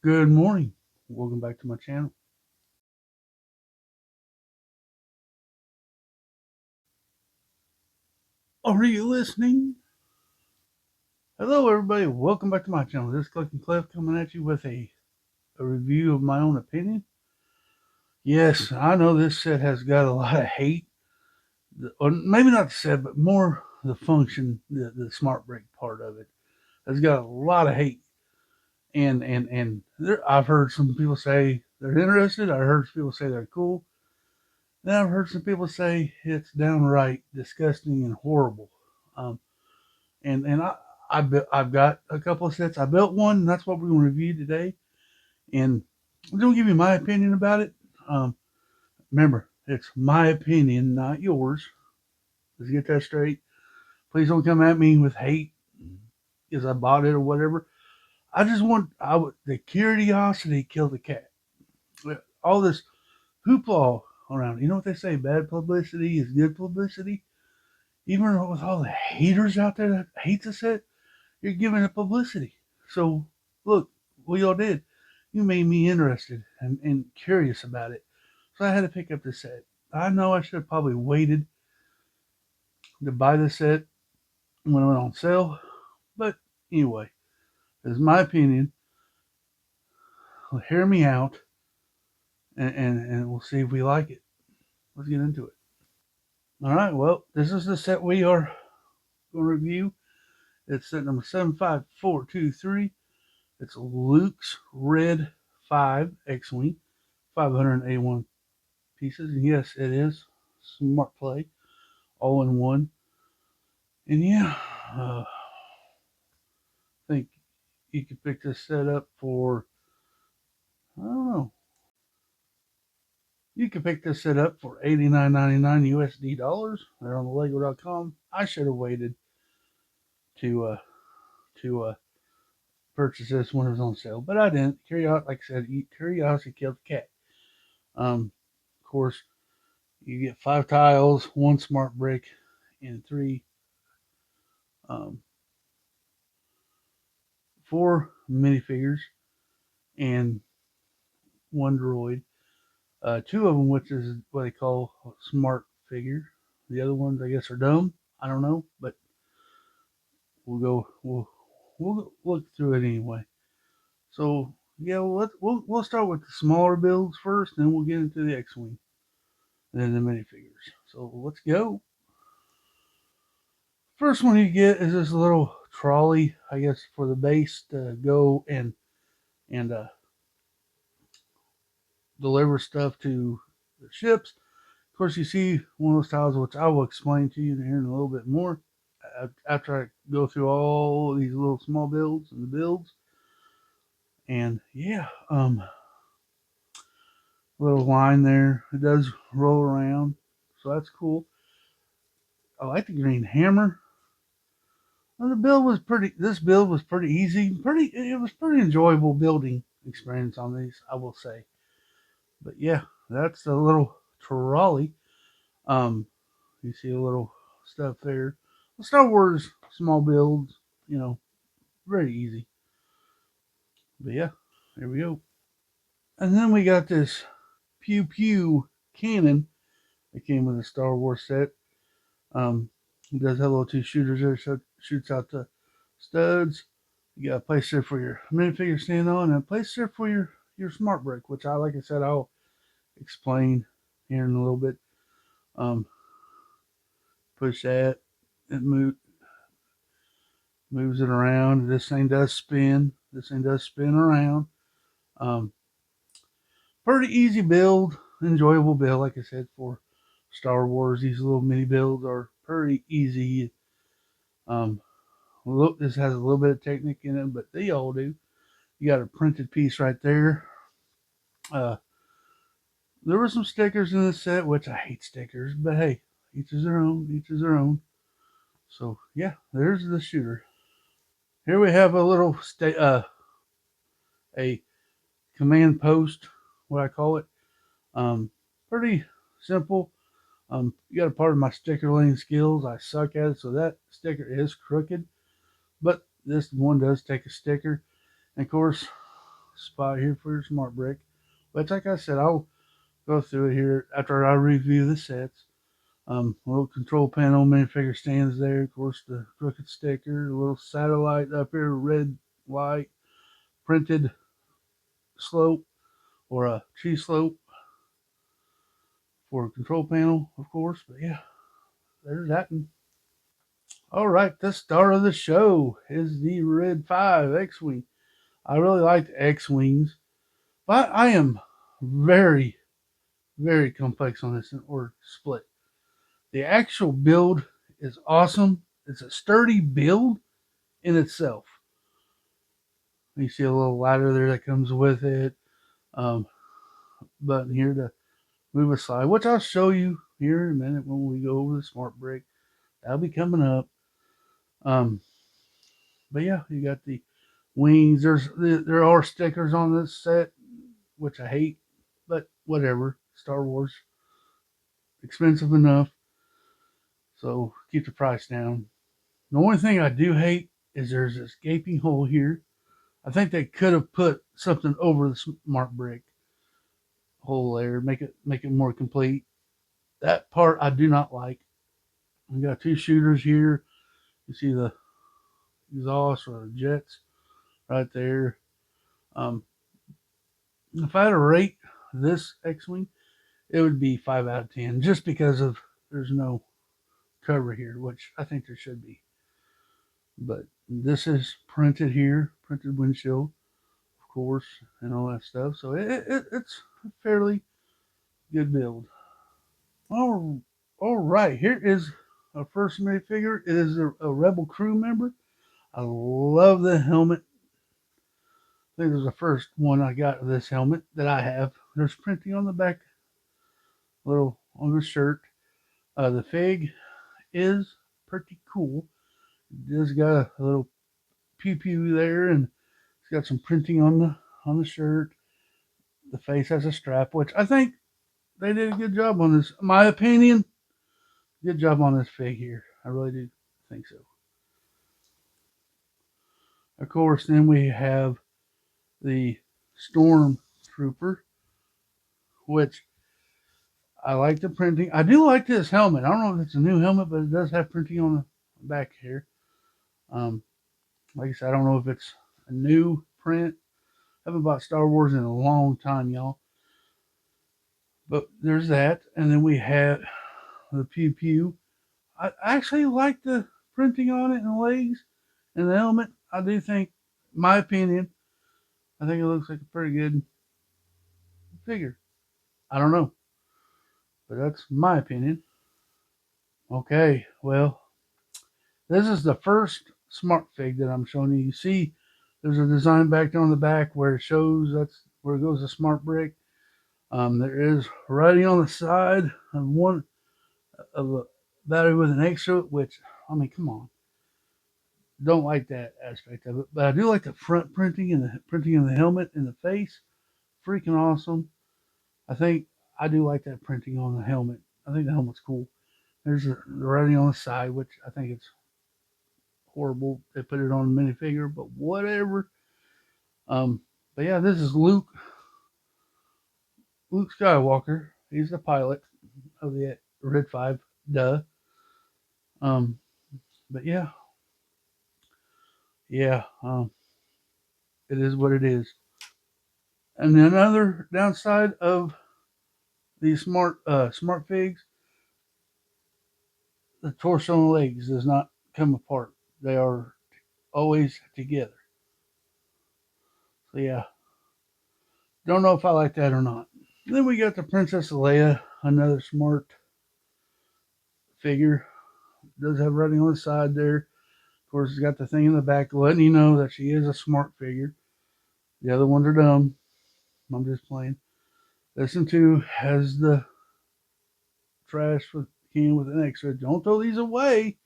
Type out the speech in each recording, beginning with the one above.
Good morning. Welcome back to my channel. Are you listening? Hello, everybody. Welcome back to my channel. This is Click and Cliff coming at you with a review of my own opinion. Yes, I know this set has got a lot of hate, or maybe not the set, but more the function, the smart break part of it has got a lot of hate. I've heard some people say they're interested. I heard some people say they're cool. Then I've heard some people say it's downright disgusting and horrible. Um, I've got a couple of sets. I built one, and that's what we're going to review today. And I'm going to give you my opinion about it. Um, Remember, it's my opinion, not yours. Let's get that straight. Please don't come at me with hate because I bought it or whatever. The curiosity killed the cat. All this hoopla around. You know what they say? Bad publicity is good publicity. Even with all the haters out there that hate the set, you're giving it publicity. So look, what y'all did. You made me interested and curious about it. So I had to pick up the set. I know I should have probably waited to buy the set when it went on sale. But anyway, this is my opinion. Hear me out and we'll see if we like it. Let's get into it. All right, well, this is the set we are going to review. It's set number 75423. It's Luke's Red 5 X-Wing, 581 pieces. And yes, it is smart play, all in one. And yeah, I think you could pick this set up for, I don't know, you could pick this set up for $89.99 USD dollars. They're on the lego.com. I should have waited to purchase this when it was on sale, but I didn't. Curiosity, like I said, curiosity killed the cat. Of course, you get 5 tiles, 1 smart brick, and um, 4 minifigures, and 1 droid. 2 of them, which is what they call smart figure. The other ones, I guess, are dumb. I don't know, but we'll go. We'll look through it anyway. So yeah, we'll start with the smaller builds first, then we'll get into the X-wing, and then the minifigures. So let's go. First one you get is this little trolley, I guess, for the base to go and deliver stuff to the ships. Of course, you see one of those tiles, which I will explain to you here in a little bit more after I go through all these little small builds and the builds. And yeah, little line there. It does roll around, so that's cool. I like the green hammer. Well, the build was pretty. This build was pretty easy. It was pretty enjoyable building experience on these, I will say. But yeah, that's a little trolley. Um, you see a little stuff there. Star Wars small builds, you know, very easy. But yeah, there we go. And then we got this pew pew cannon that came with the Star Wars set. It does have little 2 shooters there, so it shoots out the studs. You got a place there for your minifigure stand on, and a place there for your smart brick, which like I said, I'll explain here in a little bit. Um, Push that, it moves it around. This thing does spin. This thing does spin around. Um, Pretty easy build, enjoyable build. Like I said, for Star Wars, these little mini builds are pretty easy. Um, Look, this has a little bit of technique in it, but they all do. You got a printed piece right there. Uh, there were some stickers in the set, which I hate stickers, but hey, each is their own. Each is their own. So yeah, there's the shooter. Here we have a little a command post, what I call it. Pretty simple. You got a part of my sticker laying skills. I suck at it, so that sticker is crooked. But this one does take a sticker. And of course, spot here for your smart brick. But like I said, I'll go through it here after I review the sets. Little control panel, minifigure stands there. Of course, the crooked sticker, a little satellite up here, red light, printed slope or a cheese slope for a control panel, of course. But yeah, there's that one. All right, the star of the show is the Red 5 X-Wing. I really like the X-Wings, but I am very, very complex on this or split. The actual build is awesome. It's a sturdy build in itself. You see a little ladder there that comes with it. Um, Button here to move aside, which I'll show you here in a minute when we go over the smart brick. That'll be coming up. Um, but yeah, you got the wings. There are stickers on this set, which I hate, but whatever. Star Wars, expensive enough, so keep the price down. The only thing I do hate is there's this gaping hole here. I think they could have put something over the smart brick hole there, make it more complete. That part I do not like. We got two shooters here. You see the exhaust or the jets right there. Um, if I had to rate this X-wing, it would be 5 out of 10, just because of there's no cover here, which I think there should be. But this is printed here, printed windshield, of course, and all that stuff. So it's a fairly good build. All right, here is our first minifigure. It is a Rebel crew member. I love the helmet. I think it was the first one I got of this helmet that I have. There's printing on the back, little on the shirt. The fig is pretty cool. It does got a little pew pew there, and it's got some printing on the shirt. The face has a strap, which I think they did a good job on this. In my opinion, good job on this fig here. I really do think so. Of course, then we have the Stormtrooper, which I like the printing. I do like this helmet. I don't know if it's a new helmet, but it does have printing on the back here. Um, like I said, I don't know if it's a new print. I haven't bought Star Wars in a long time, y'all. But there's that. And then we have the pew pew. I actually like the printing on it and the legs and the helmet. I do think, my opinion, I think it looks like a pretty good figure. I don't know, but that's my opinion. Okay, well, this is the first smart fig that I'm showing you. You see, there's a design back there on the back where it shows that's where it goes the smart brick. There is writing on the side of one of a battery with an extra, which I mean, come on, don't like that aspect of it. But I do like the front printing and the printing of the helmet and the face. Freaking awesome. I think I do like that printing on the helmet. I think the helmet's cool. There's the writing on the side, which I think it's horrible. They put it on a minifigure, but whatever. Um, but yeah, this is Luke Skywalker. He's the pilot of the Red 5. Duh. Um, but yeah, yeah. It is what it is. And another downside of these smart figs, the torso and legs does not come apart. They are always together. So yeah, don't know if I like that or not. Then we got the Princess Leia, another smart figure. Does have writing on the side there. Of course, it's got the thing in the back letting you know that she is a smart figure. The other ones are dumb. I'm just playing. This one too has the trash with can with an extra. Don't throw these away.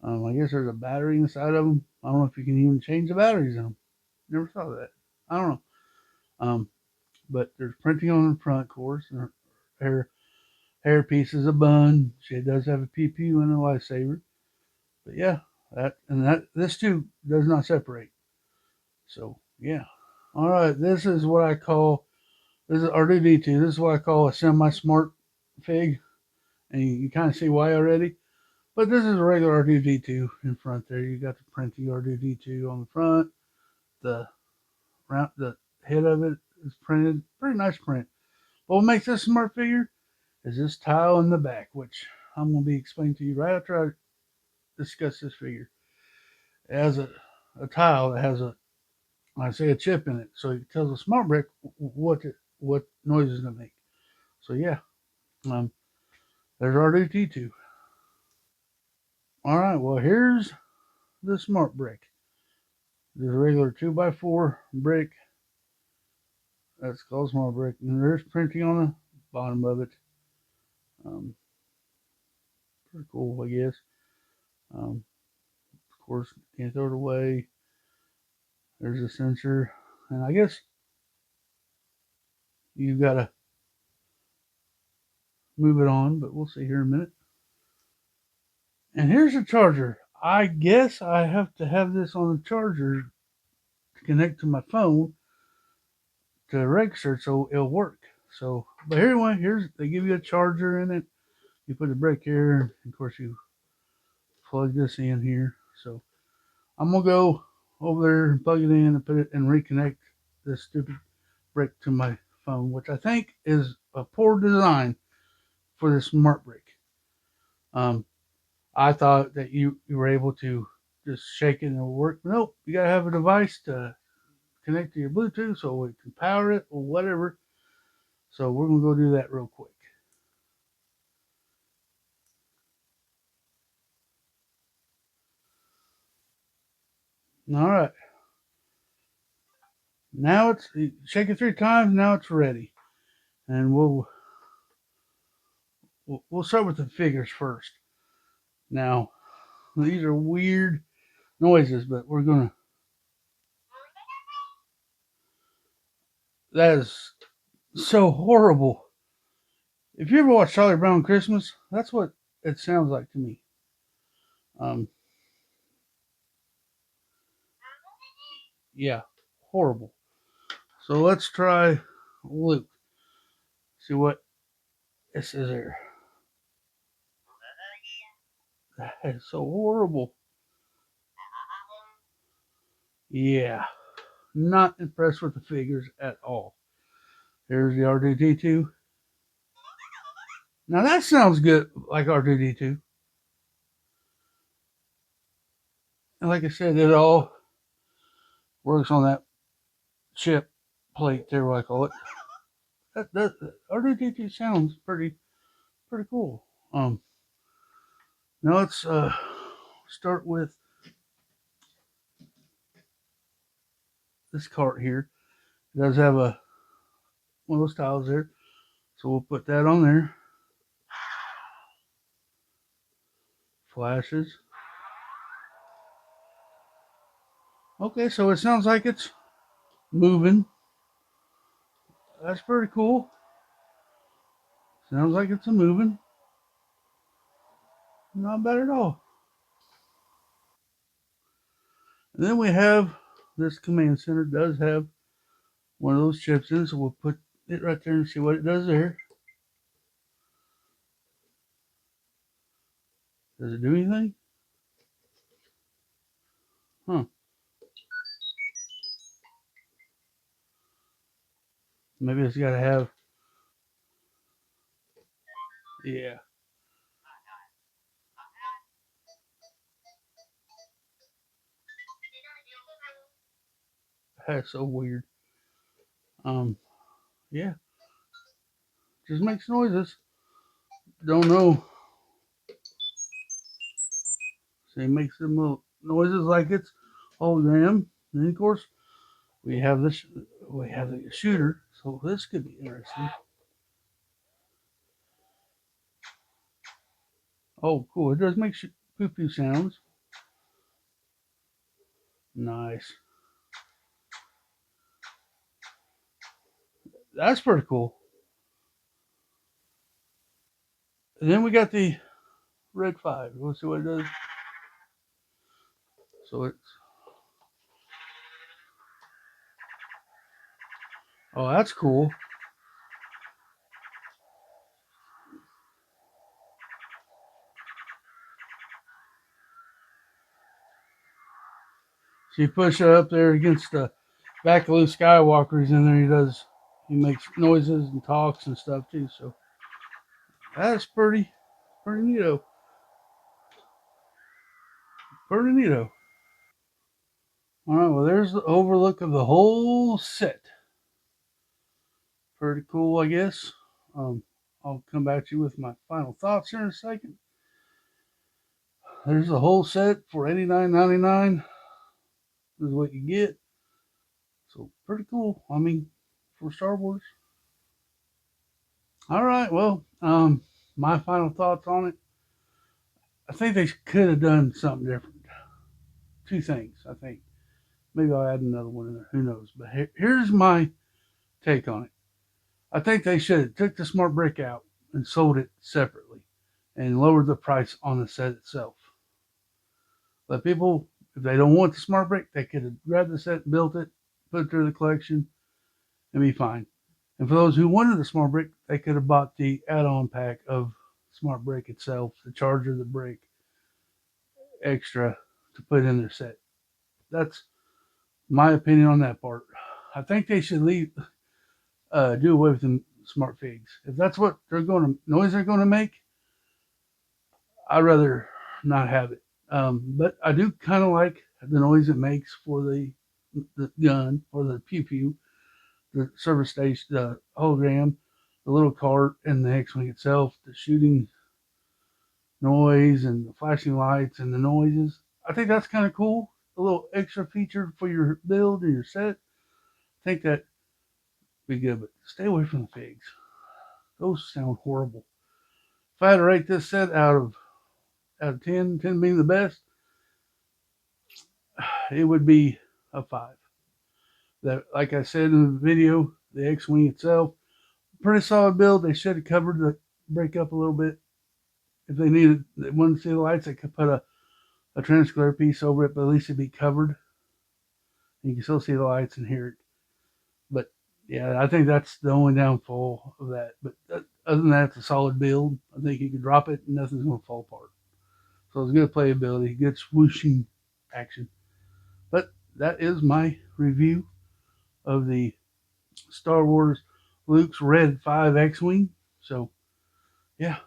I guess there's a battery inside of them. I don't know if you can even change the batteries in them. Never saw that. I don't know. Um, but there's printing on the front, of course. And her hair piece is a bun. She does have a PP and a lightsaber. But yeah, that this too does not separate. So yeah. All right, this is what I call this is R2D2. This is what I call a semi-smart fig, and you kind of see why already. But this is a regular R2D2 in front there. You got the printy R2D2 on the front. The head of it is printed, pretty nice print. But what makes this smart figure is this tile in the back, which I'm going to be explaining to you right after I discuss this figure. It has a tile that has I say a chip in it, so it tells the smart brick what noise it's gonna make. So yeah, um, there's R2D2. All right, well here's the smart brick. There's a regular 2x4 brick. That's called smart brick, and there's printing on the bottom of it. Um, Pretty cool, I guess. Of course, can't throw it away. There's a sensor, and I guess you gotta move it on, but we'll see here in a minute. And here's the charger. I guess I have to have this on the charger to connect to my phone to register so it'll work. So, but anyway, here's they give you a charger in it. You put the brick here, and of course you plug this in here. So I'm gonna go over there and plug it in and put it and reconnect this stupid brick to my phone, which I think is a poor design for this smart brick. Um, I thought that you were able to just shake it and it'll work. Nope, you gotta have a device to connect to your Bluetooth so it can power it or whatever. So we're gonna go do that real quick. All right, now it's shake it 3 times. Now it's ready, and we'll start with the figures first. Now these are weird noises, but we're gonna. That is so horrible. If you ever watch Charlie Brown Christmas, that's what it sounds like to me. Um, yeah, horrible. So let's try Luke. See what this is there. That is so horrible. Yeah, not impressed with the figures at all. Here's the R2D2. Now that sounds good, like R2D2. And like I said, it all works on that chip plate there, what I call it. That R2D2 sounds pretty cool. Um, Now let's start with this cart here. It does have one of those tiles there, so we'll put that on there. Flashes. Okay, so it sounds like it's moving. That's pretty cool. Sounds like it's a moving. Not bad at all. And then we have this command center does have one of those chips in, so we'll put it right there and see what it does there. Does it do anything? Huh. Maybe it's got to have. Yeah. That's so weird. Um. Yeah. Just makes noises. Don't know. So it makes some little noises like it's hologram. And of course, we have this. We have the shooter. So this could be interesting. Oh, cool! It does make poo poo sounds. Nice. That's pretty cool. And then we got the Red 5. Let's see what it does. So it's Oh, that's cool. So you push it up there against the back of Luke Skywalker. He's in there. He makes noises and talks and stuff too. So that's pretty neato. Pretty neato. All right, well, there's the overlook of the whole set. Pretty cool, I guess. Um, I'll come back to you with my final thoughts here in a second. There's the whole set for $89.99. This is what you get. So pretty cool. I mean, for Star Wars. All right, well, my final thoughts on it. I think they could have done something different. Two things, I think. Maybe I'll add another one in there. Who knows? But here's my take on it. I think they should have took the smart brick out and sold it separately and lowered the price on the set itself. Let people, if they don't want the smart brick, they could have grabbed the set, built it, put it through the collection, and be fine. And for those who wanted the smart brick, they could have bought the add-on pack of smart brick itself, the charger, the brick, extra to put in their set. That's my opinion on that part. I think they should do away with the smart figs. If that's what noise they're going to make, I'd rather not have it. But I do kind of like the noise it makes for the gun or the pew pew, the service station, the hologram, the little cart, and the X-wing itself, the shooting noise and the flashing lights and the noises. I think that's kind of cool. A little extra feature for your build or your set. I think that would be good, but stay away from the figs. Those sound horrible. If I had to rate this set out of 10, 10 being the best, it would be a 5. That, like I said in the video, the X-wing itself, pretty solid build. They should have covered the break up a little bit. If they wanted to see the lights, they could put a transglare piece over it, but at least it'd be covered. You can still see the lights and hear it. But yeah, I think that's the only downfall of that. But other than that, it's a solid build. I think you can drop it and nothing's going to fall apart. So it's good playability, good swooshing action. But that is my review of the Star Wars Luke's Red 5 X-Wing. So yeah,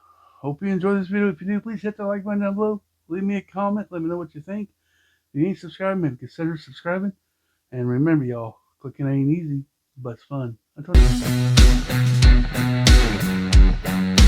hope you enjoy this video. If you do, please hit the like button down below. Leave me a comment. Let me know what you think. If you ain't subscribed, maybe consider subscribing. And remember, y'all, clicking ain't easy, but it's fun. Until next time.